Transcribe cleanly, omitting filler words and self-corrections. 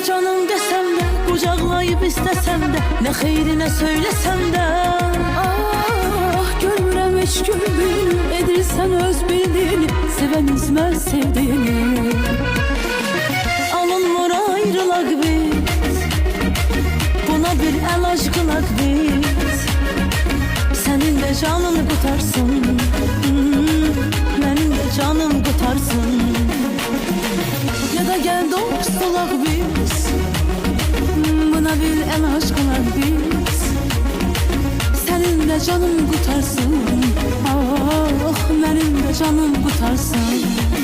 canım desem de, kucaklayıp istesem de, ne hayrine söylesem de. Ah görürəm heç güldüğünü, edirsən öz bildiğini, seven üzmez sevdiğini. Alınmır ayrılak biz, buna bir el aşkılak biz. Senin de canın kurtarsın, benim de canım kurtarsın. Ya da gel dost olak biz, buna bir el aşkılak biz. Senin de canın kurtarsın, ah benim de canım kurtarsın.